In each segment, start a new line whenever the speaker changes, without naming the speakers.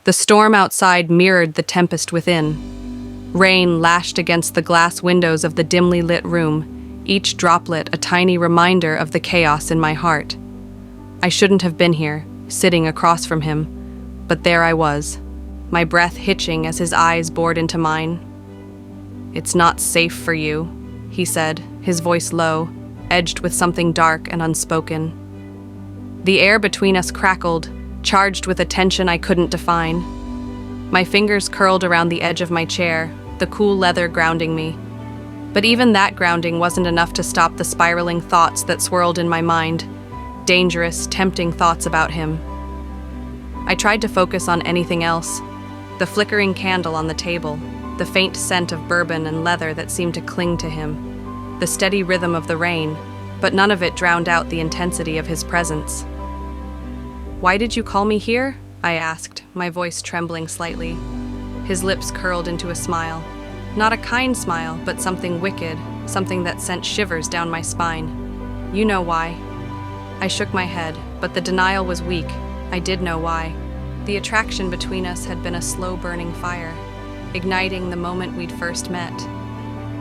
The storm outside mirrored the tempest within. Rain lashed against the glass windows of the dimly lit room, each droplet a tiny reminder of the chaos in my heart. I shouldn't have been here, sitting across from him, but there I was, my breath hitching as his eyes bored into mine. "It's not safe for you," he said, his voice low, edged with something dark and unspoken. The air between us crackled, charged with a tension I couldn't define. My fingers curled around the edge of my chair, the cool leather grounding me. But even that grounding wasn't enough to stop the spiraling thoughts that swirled in my mind, dangerous, tempting thoughts about him. I tried to focus on anything else, the flickering candle on the table, the faint scent of bourbon and leather that seemed to cling to him, the steady rhythm of the rain, but none of it drowned out the intensity of his presence. "Why did you call me here?" I asked, my voice trembling slightly. His lips curled into a smile. Not a kind smile, but something wicked, something that sent shivers down my spine. "You know why." I shook my head, but the denial was weak. I did know why. The attraction between us had been a slow-burning fire, igniting the moment we'd first met.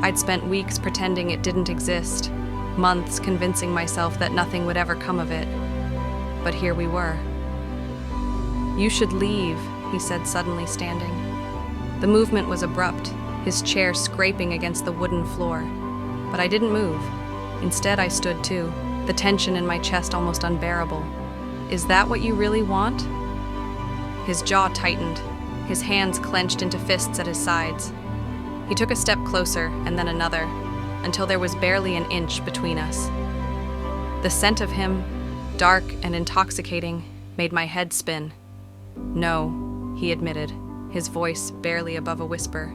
I'd spent weeks pretending it didn't exist, months convincing myself that nothing would ever come of it. But here we were. "You should leave," he said, suddenly standing. The movement was abrupt, his chair scraping against the wooden floor. But I didn't move. Instead, I stood too, the tension in my chest almost unbearable. "Is that what you really want?" His jaw tightened, his hands clenched into fists at his sides. He took a step closer and then another, until there was barely an inch between us. The scent of him, dark and intoxicating, made my head spin. "No," he admitted, his voice barely above a whisper.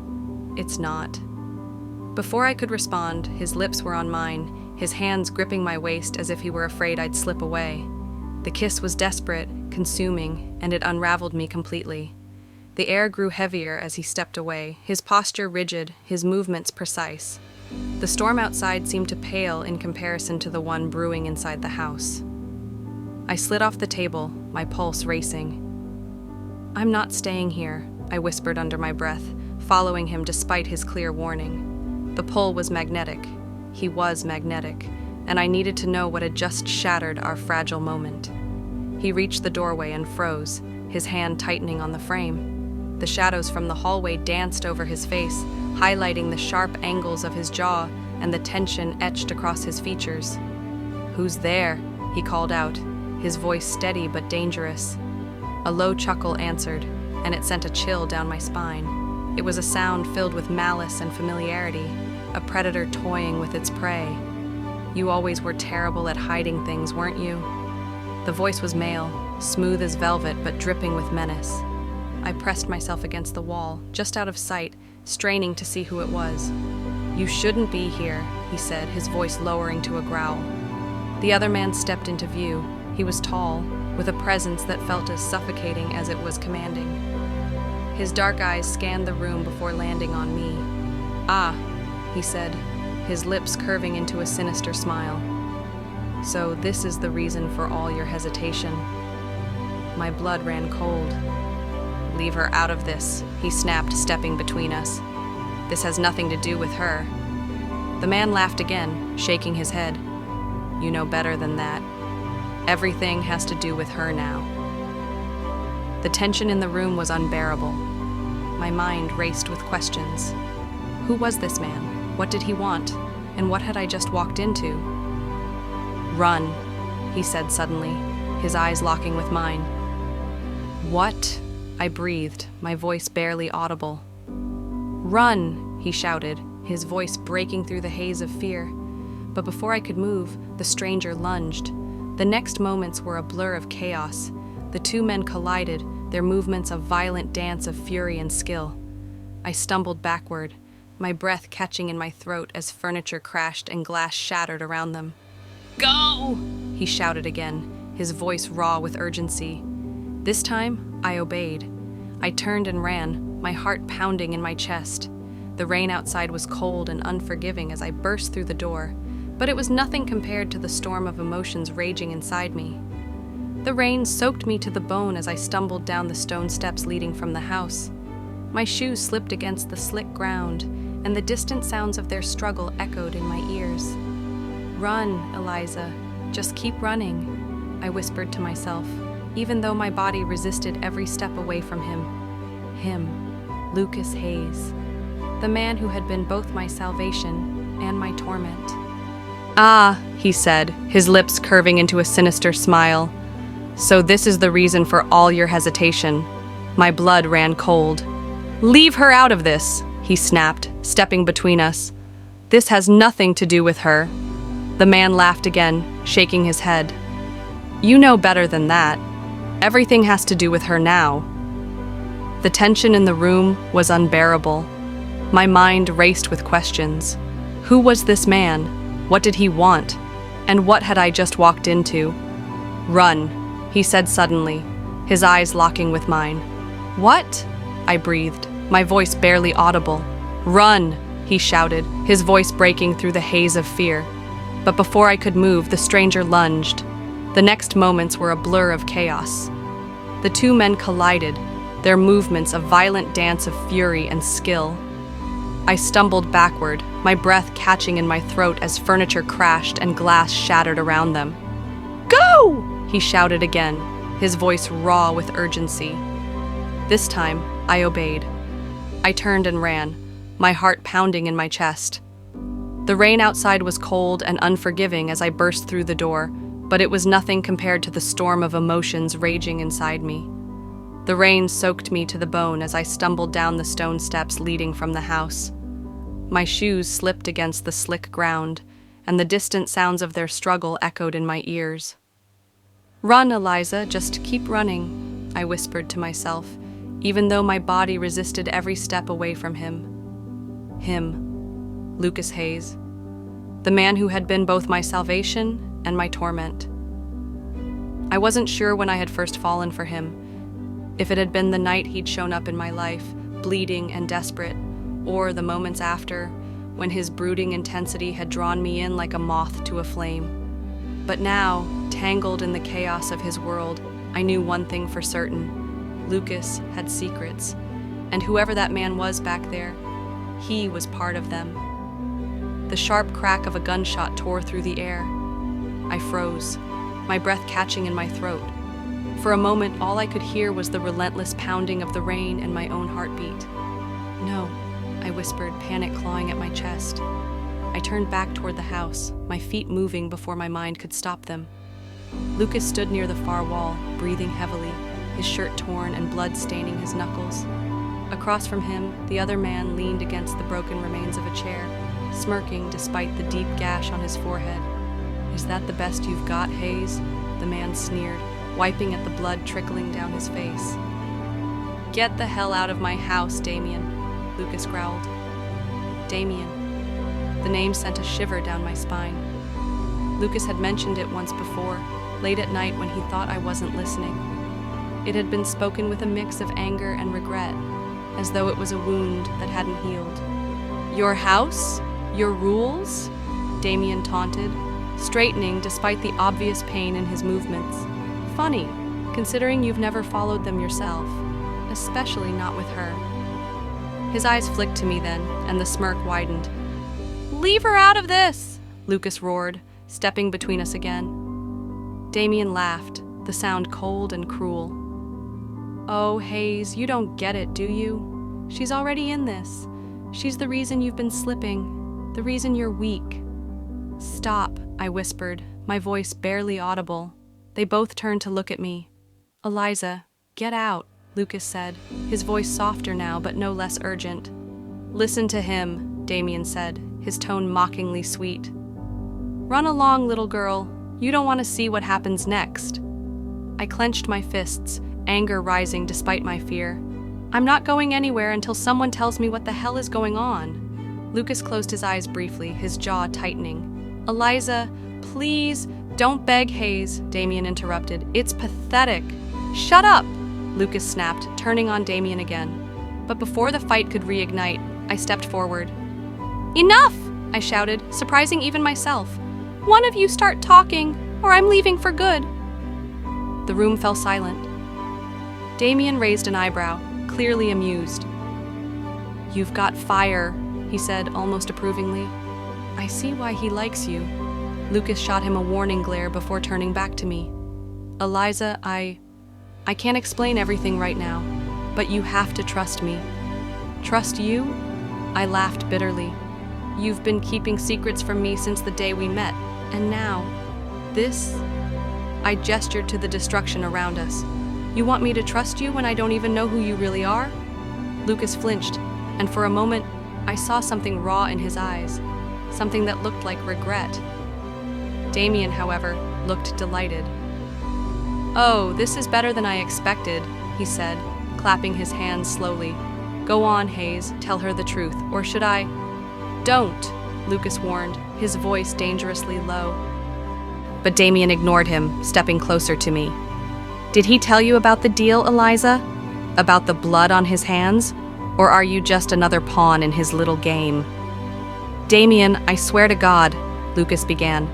"It's not." Before I could respond, his lips were on mine, his hands gripping my waist as if he were afraid I'd slip away. The kiss was desperate, consuming, and it unraveled me completely. The air grew heavier as he stepped away, his posture rigid, his movements precise. The storm outside seemed to pale in comparison to the one brewing inside the house. I slid off the table, my pulse racing. "I'm not staying here," I whispered under my breath, following him despite his clear warning. The pull was magnetic. He was magnetic, and I needed to know what had just shattered our fragile moment. He reached the doorway and froze, his hand tightening on the frame. The shadows from the hallway danced over his face, highlighting the sharp angles of his jaw and the tension etched across his features. "Who's there?" he called out, his voice steady but dangerous. A low chuckle answered, and it sent a chill down my spine. It was a sound filled with malice and familiarity, a predator toying with its prey. "You always were terrible at hiding things, weren't you?" The voice was male, smooth as velvet but dripping with menace. I pressed myself against the wall, just out of sight, straining to see who it was. "You shouldn't be here," he said, his voice lowering to a growl. The other man stepped into view. He was tall, with a presence that felt as suffocating as it was commanding. His dark eyes scanned the room before landing on me. "Ah," he said, his lips curving into a sinister smile. "So this is the reason for all your hesitation." My blood ran cold. "Leave her out of this," he snapped, stepping between us. "This has nothing to do with her." The man laughed again, shaking his head. "You know better than that. Everything has to do with her now." The tension in the room was unbearable. My mind raced with questions. Who was this man? What did he want? And what had I just walked into? "Run," he said suddenly, his eyes locking with mine. "What?" I breathed, my voice barely audible. "Run," he shouted, his voice breaking through the haze of fear. But before I could move, the stranger lunged. The next moments were a blur of chaos. The two men collided, their movements a violent dance of fury and skill. I stumbled backward, my breath catching in my throat as furniture crashed and glass shattered around them. "Go!" he shouted again, his voice raw with urgency. This time, I obeyed. I turned and ran, my heart pounding in my chest. The rain outside was cold and unforgiving as I burst through the door, but it was nothing compared to the storm of emotions raging inside me. The rain soaked me to the bone as I stumbled down the stone steps leading from the house. My shoes slipped against the slick ground, and the distant sounds of their struggle echoed in my ears. "Run, Eliza. Just keep running," I whispered to myself, even though my body resisted every step away from him. Him, Lucas Hayes, the man who had been both my salvation and my torment. "Ah," he said, his lips curving into a sinister smile. "So this is the reason for all your hesitation." My blood ran cold. "Leave her out of this," he snapped, stepping between us. "This has nothing to do with her." The man laughed again, shaking his head. "You know better than that. Everything has to do with her now." The tension in the room was unbearable. My mind raced with questions. Who was this man? What did he want? And what had I just walked into? "Run," he said suddenly, his eyes locking with mine. "What?" I breathed, my voice barely audible. "Run," he shouted, his voice breaking through the haze of fear. But before I could move, the stranger lunged. The next moments were a blur of chaos. The two men collided, their movements a violent dance of fury and skill. I stumbled backward, my breath catching in my throat as furniture crashed and glass shattered around them. "Go!" he shouted again, his voice raw with urgency. This time, I obeyed. I turned and ran, my heart pounding in my chest. The rain outside was cold and unforgiving as I burst through the door, but it was nothing compared to the storm of emotions raging inside me. The rain soaked me to the bone as I stumbled down the stone steps leading from the house. My shoes slipped against the slick ground, and the distant sounds of their struggle echoed in my ears. "Run, Eliza, just keep running," I whispered to myself, even though my body resisted every step away from him. Him, Lucas Hayes, the man who had been both my salvation and my torment. I wasn't sure when I had first fallen for him, if it had been the night he'd shown up in my life, bleeding and desperate, or the moments after, when his brooding intensity had drawn me in like a moth to a flame. But now, tangled in the chaos of his world, I knew one thing for certain. Lucas had secrets, and whoever that man was back there, he was part of them. The sharp crack of a gunshot tore through the air. I froze, my breath catching in my throat. For a moment, all I could hear was the relentless pounding of the rain and my own heartbeat. "No," I whispered, panic clawing at my chest. I turned back toward the house, my feet moving before my mind could stop them. Lucas stood near the far wall, breathing heavily, his shirt torn and blood staining his knuckles. Across from him, the other man leaned against the broken remains of a chair, smirking despite the deep gash on his forehead. "Is that the best you've got, Hayes?" the man sneered, wiping at the blood trickling down his face. "Get the hell out of my house, Damien," Lucas growled. Damien. The name sent a shiver down my spine. Lucas had mentioned it once before, late at night when he thought I wasn't listening. It had been spoken with a mix of anger and regret, as though it was a wound that hadn't healed. "Your house? Your rules?" Damien taunted, straightening despite the obvious pain in his movements. "Funny, considering you've never followed them yourself, especially not with her." His eyes flicked to me then, and the smirk widened. "Leave her out of this!" Lucas roared, stepping between us again. Damien laughed, the sound cold and cruel. "Oh, Hayes, you don't get it, do you? She's already in this. She's the reason you've been slipping, the reason you're weak." "Stop," I whispered, my voice barely audible. They both turned to look at me. "Eliza, get out," Lucas said, his voice softer now but no less urgent. "Listen to him," Damien said, his tone mockingly sweet. "Run along, little girl. You don't want to see what happens next." I clenched my fists, anger rising despite my fear. "I'm not going anywhere until someone tells me what the hell is going on." Lucas closed his eyes briefly, his jaw tightening. "Eliza, please, don't beg, Hayes," Damien interrupted. "It's pathetic." "Shut up!" Lucas snapped, turning on Damien again. But before the fight could reignite, I stepped forward. "Enough!" I shouted, surprising even myself. "One of you start talking, or I'm leaving for good." The room fell silent. Damien raised an eyebrow, clearly amused. "You've got fire," he said almost approvingly. "I see why he likes you." Lucas shot him a warning glare before turning back to me. "Eliza, I can't explain everything right now, but you have to trust me." "Trust you?" I laughed bitterly. "You've been keeping secrets from me since the day we met, and now, this?" I gestured to the destruction around us. "You want me to trust you when I don't even know who you really are?" Lucas flinched, and for a moment, I saw something raw in his eyes, something that looked like regret. Damien, however, looked delighted. "Oh, this is better than I expected," he said, clapping his hands slowly. "Go on, Hayes, tell her the truth, or should I—" "Don't," Lucas warned, his voice dangerously low. But Damien ignored him, stepping closer to me. "Did he tell you about the deal, Eliza? About the blood on his hands? Or are you just another pawn in his little game?" "Damien, I swear to God," Lucas began.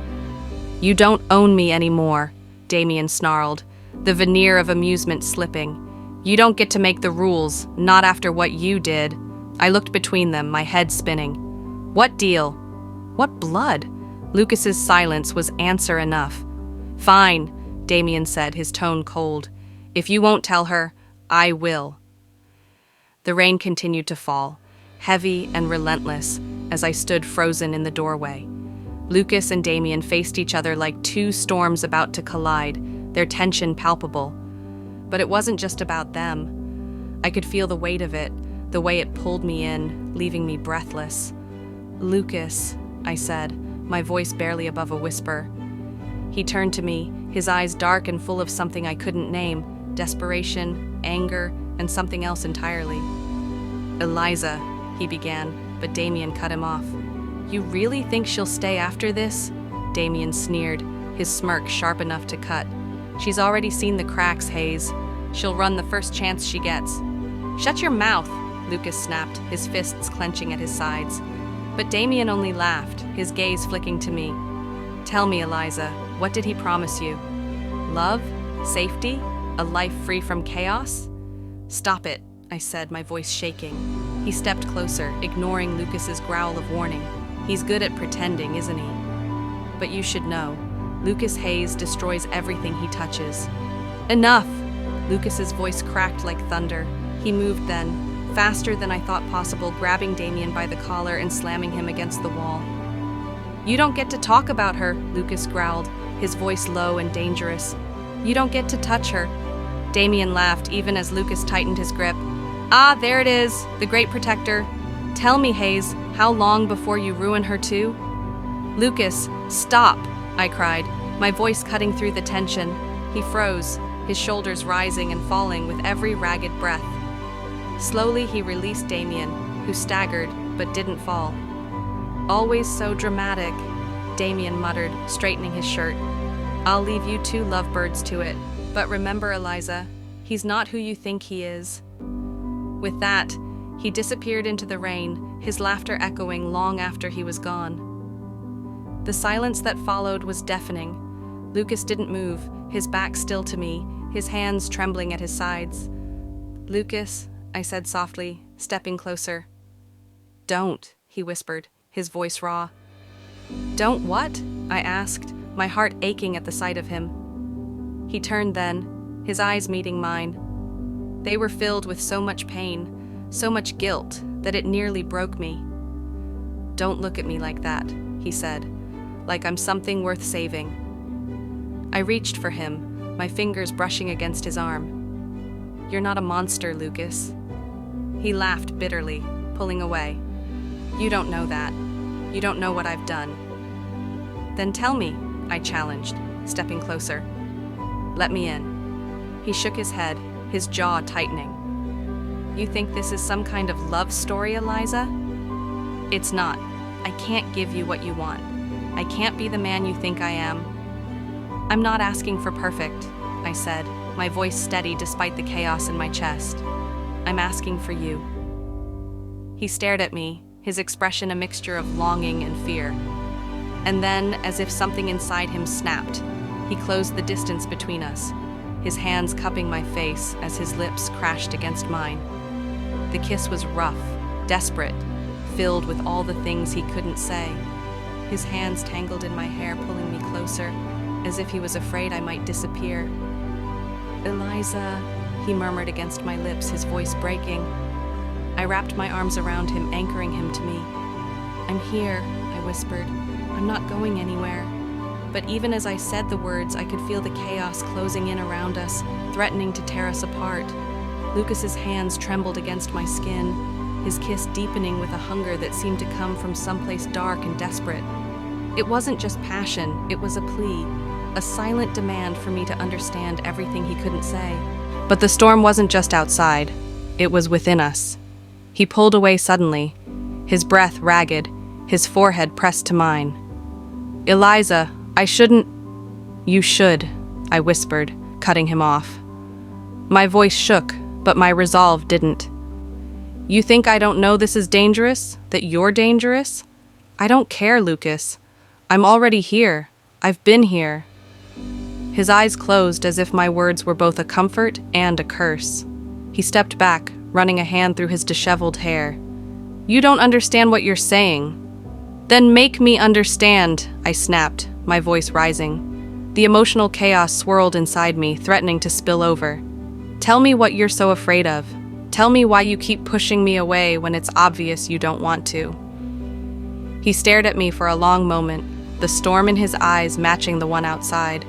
"You don't own me anymore," Damien snarled, the veneer of amusement slipping. "You don't get to make the rules, not after what you did." I looked between them, my head spinning. "What deal? What blood?" Lucas's silence was answer enough. "Fine," Damien said, his tone cold. "If you won't tell her, I will." The rain continued to fall, heavy and relentless, as I stood frozen in the doorway. Lucas and Damien faced each other like two storms about to collide, their tension palpable. But it wasn't just about them. I could feel the weight of it, the way it pulled me in, leaving me breathless. "Lucas," I said, my voice barely above a whisper. He turned to me, his eyes dark and full of something I couldn't name, desperation, anger, and something else entirely. "Eliza," he began, but Damien cut him off. "You really think she'll stay after this?" Damien sneered, his smirk sharp enough to cut. "She's already seen the cracks, Hayes. She'll run the first chance she gets." "Shut your mouth," Lucas snapped, his fists clenching at his sides. But Damien only laughed, his gaze flicking to me. "Tell me, Eliza, what did he promise you? Love? Safety? A life free from chaos?" "Stop it," I said, my voice shaking. He stepped closer, ignoring Lucas's growl of warning. "He's good at pretending, isn't he? But you should know, Lucas Hayes destroys everything he touches." "Enough!" Lucas's voice cracked like thunder. He moved then, faster than I thought possible, grabbing Damien by the collar and slamming him against the wall. "You don't get to talk about her," Lucas growled, his voice low and dangerous. "You don't get to touch her." Damien laughed even as Lucas tightened his grip. "Ah, there it is, the great protector. Tell me, Hayes, how long before you ruin her too?" "Lucas, stop!" I cried, my voice cutting through the tension. He froze, his shoulders rising and falling with every ragged breath. Slowly he released Damien, who staggered but didn't fall. "Always so dramatic," Damien muttered, straightening his shirt. "I'll leave you two lovebirds to it. But remember, Eliza, he's not who you think he is." With that, he disappeared into the rain, his laughter echoing long after he was gone. The silence that followed was deafening. Lucas didn't move, his back still to me, his hands trembling at his sides. "Lucas," I said softly, stepping closer. "Don't," he whispered, his voice raw. "Don't what?" I asked, my heart aching at the sight of him. He turned then, his eyes meeting mine. They were filled with so much pain, so much guilt, that it nearly broke me. "Don't look at me like that," he said, "like I'm something worth saving." I reached for him, my fingers brushing against his arm. "You're not a monster, Lucas." He laughed bitterly, pulling away. "You don't know that. You don't know what I've done." "Then tell me," I challenged, stepping closer. "Let me in." He shook his head, his jaw tightening. "You think this is some kind of love story, Eliza? It's not. I can't give you what you want. I can't be the man you think I am." "I'm not asking for perfect," I said, my voice steady despite the chaos in my chest. "I'm asking for you." He stared at me, his expression a mixture of longing and fear. And then, as if something inside him snapped, he closed the distance between us. his hands cupping my face as his lips crashed against mine. The kiss was rough, desperate, filled with all the things he couldn't say. His hands tangled in my hair, pulling me closer, as if he was afraid I might disappear. "Eliza," he murmured against my lips, his voice breaking. I wrapped my arms around him, anchoring him to me. "I'm here," I whispered. "I'm not going anywhere." But even as I said the words, I could feel the chaos closing in around us, threatening to tear us apart. Lucas's hands trembled against my skin, his kiss deepening with a hunger that seemed to come from someplace dark and desperate. It wasn't just passion, it was a plea, a silent demand for me to understand everything he couldn't say. But the storm wasn't just outside, it was within us. He pulled away suddenly, his breath ragged, his forehead pressed to mine. "Eliza, I shouldn't—" "You should," I whispered, cutting him off. My voice shook, but my resolve didn't. "You think I don't know this is dangerous? That you're dangerous? I don't care, Lucas. I'm already here. I've been here." His eyes closed as if my words were both a comfort and a curse. He stepped back, running a hand through his disheveled hair. "You don't understand what you're saying." "Then make me understand," I snapped, my voice rising. The emotional chaos swirled inside me, threatening to spill over. "Tell me what you're so afraid of. Tell me why you keep pushing me away when it's obvious you don't want to." He stared at me for a long moment, the storm in his eyes matching the one outside.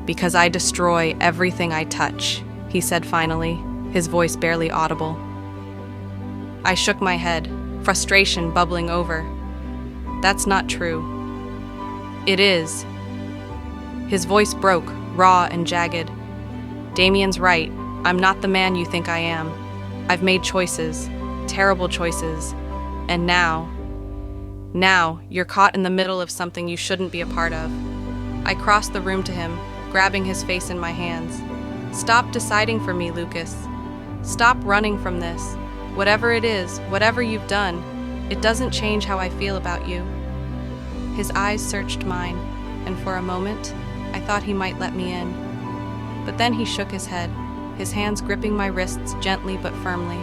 "Because I destroy everything I touch," he said finally, his voice barely audible. I shook my head, frustration bubbling over. "That's not true." "It is." His voice broke, raw and jagged. "Damien's right. I'm not the man you think I am. I've made choices, terrible choices, and now you're caught in the middle of something you shouldn't be a part of." I crossed the room to him, grabbing his face in my hands. "Stop deciding for me, Lucas. Stop running from this. Whatever it is, whatever you've done, it doesn't change how I feel about you." His eyes searched mine, and for a moment, I thought he might let me in. But then he shook his head, his hands gripping my wrists gently but firmly.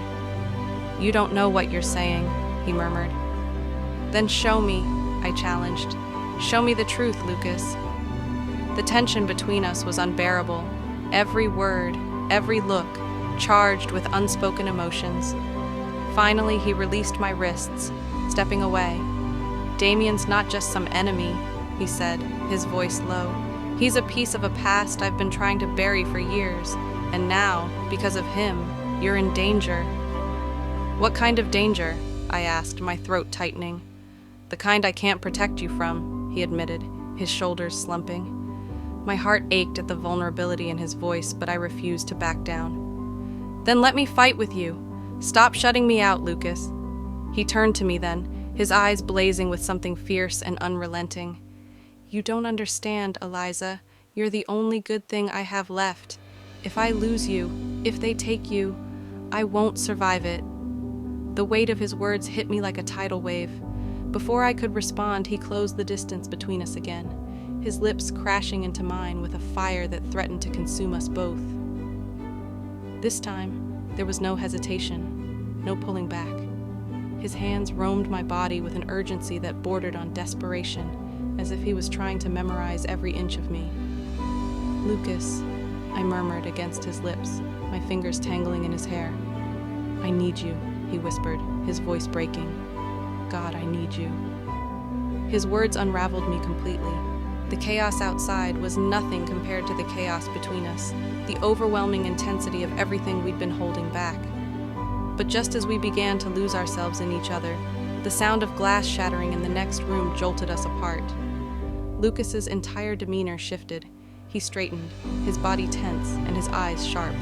"You don't know what you're saying," he murmured. "Then show me," I challenged. "Show me the truth, Lucas." The tension between us was unbearable, every word, every look, charged with unspoken emotions. Finally, he released my wrists, stepping away. "Damien's not just some enemy," he said, his voice low. "He's a piece of a past I've been trying to bury for years, and now, because of him, you're in danger." "What kind of danger?" I asked, my throat tightening. "The kind I can't protect you from," he admitted, his shoulders slumping. My heart ached at the vulnerability in his voice, but I refused to back down. "Then let me fight with you. Stop shutting me out, Lucas." He turned to me then, his eyes blazing with something fierce and unrelenting. "You don't understand, Eliza. You're the only good thing I have left. If I lose you, if they take you, I won't survive it." The weight of his words hit me like a tidal wave. Before I could respond, he closed the distance between us again, his lips crashing into mine with a fire that threatened to consume us both. This time, there was no hesitation, no pulling back. His hands roamed my body with an urgency that bordered on desperation, as if he was trying to memorize every inch of me. "Lucas," I murmured against his lips, my fingers tangling in his hair. "I need you," he whispered, his voice breaking. "God, I need you." His words unraveled me completely. The chaos outside was nothing compared to the chaos between us, the overwhelming intensity of everything we'd been holding back. But just as we began to lose ourselves in each other, the sound of glass shattering in the next room jolted us apart. Lucas's entire demeanor shifted. He straightened, his body tense and his eyes sharp.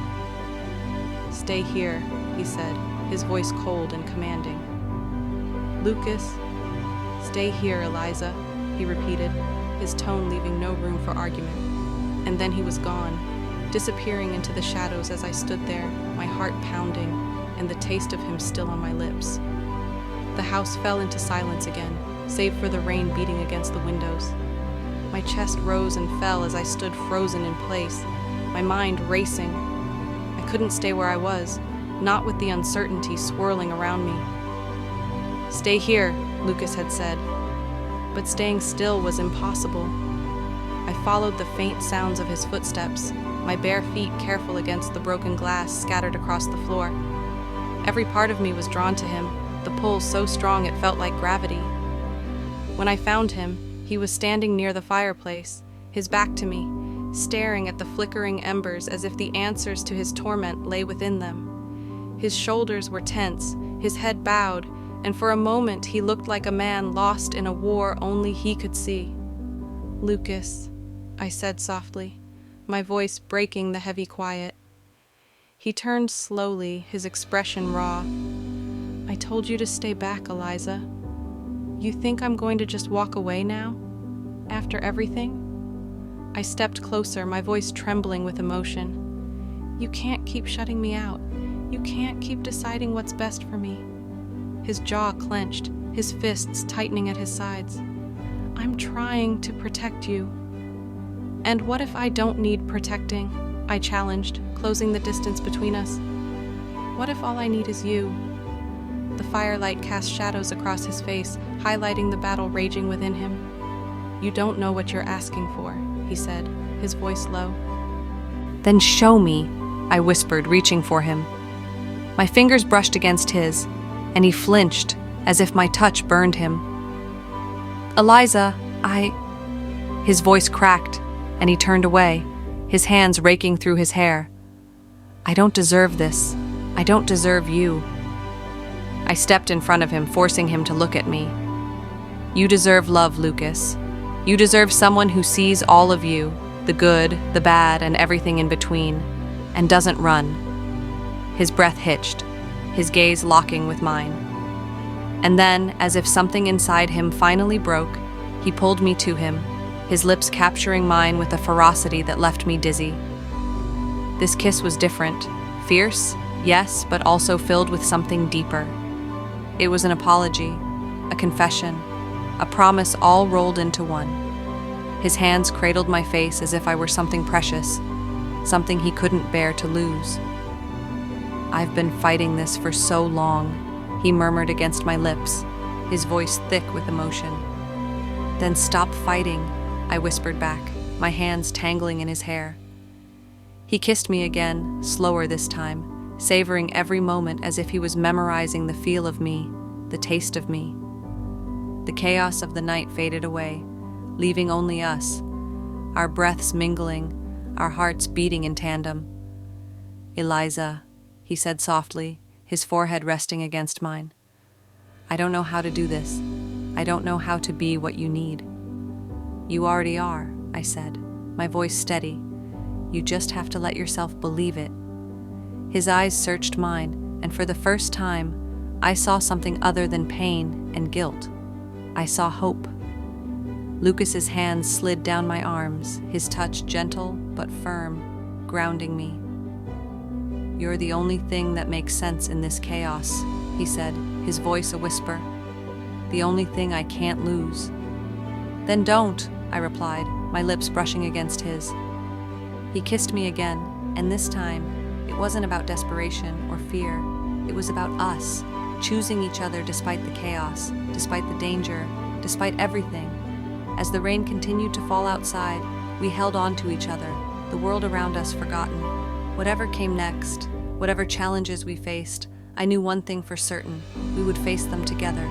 "Stay here," he said, his voice cold and commanding. "Lucas, stay here, Eliza," he repeated, his tone leaving no room for argument. And then he was gone, disappearing into the shadows as I stood there, my heart pounding, and the taste of him still on my lips. The house fell into silence again, save for the rain beating against the windows. My chest rose and fell as I stood frozen in place, my mind racing. I couldn't stay where I was, not with the uncertainty swirling around me. "Stay here," Lucas had said, but staying still was impossible. I followed the faint sounds of his footsteps, my bare feet careful against the broken glass scattered across the floor. Every part of me was drawn to him, the pull so strong it felt like gravity. When I found him, he was standing near the fireplace, his back to me, staring at the flickering embers as if the answers to his torment lay within them. His shoulders were tense, his head bowed, and for a moment he looked like a man lost in a war only he could see. "Lucas," I said softly, my voice breaking the heavy quiet. He turned slowly, his expression raw. "I told you to stay back, Eliza. You think I'm going to just walk away now? After everything?" I stepped closer, my voice trembling with emotion. "You can't keep shutting me out. You can't keep deciding what's best for me." His jaw clenched, his fists tightening at his sides. "I'm trying to protect you." "And what if I don't need protecting?" I challenged, closing the distance between us. "What if all I need is you?" The firelight cast shadows across his face, highlighting the battle raging within him. "You don't know what you're asking for," he said, his voice low. "Then show me," I whispered, reaching for him. My fingers brushed against his, and he flinched, as if my touch burned him. "Eliza, His voice cracked, and he turned away, his hands raking through his hair. "I don't deserve this. I don't deserve you." I stepped in front of him, forcing him to look at me. "You deserve love, Lucas. You deserve someone who sees all of you, the good, the bad, and everything in between, and doesn't run." His breath hitched, his gaze locking with mine. And then, as if something inside him finally broke, he pulled me to him, his lips capturing mine with a ferocity that left me dizzy. This kiss was different, fierce, yes, but also filled with something deeper. It was an apology, a confession, a promise all rolled into one. His hands cradled my face as if I were something precious, something he couldn't bear to lose. "I've been fighting this for so long," he murmured against my lips, his voice thick with emotion. "Then stop fighting," I whispered back, my hands tangling in his hair. He kissed me again, slower this time, savoring every moment as if he was memorizing the feel of me, the taste of me. The chaos of the night faded away, leaving only us, our breaths mingling, our hearts beating in tandem. "Eliza," he said softly, his forehead resting against mine. "I don't know how to do this. I don't know how to be what you need." "You already are," I said, my voice steady. "You just have to let yourself believe it." His eyes searched mine, and for the first time, I saw something other than pain and guilt. I saw hope. Lucas's hands slid down my arms, his touch gentle but firm, grounding me. "You're the only thing that makes sense in this chaos," he said, his voice a whisper. "The only thing I can't lose." "Then don't," I replied, my lips brushing against his. He kissed me again, and this time, it wasn't about desperation or fear. It was about us, choosing each other despite the chaos, despite the danger, despite everything. As the rain continued to fall outside, we held on to each other, the world around us forgotten. Whatever came next, whatever challenges we faced, I knew one thing for certain: we would face them together.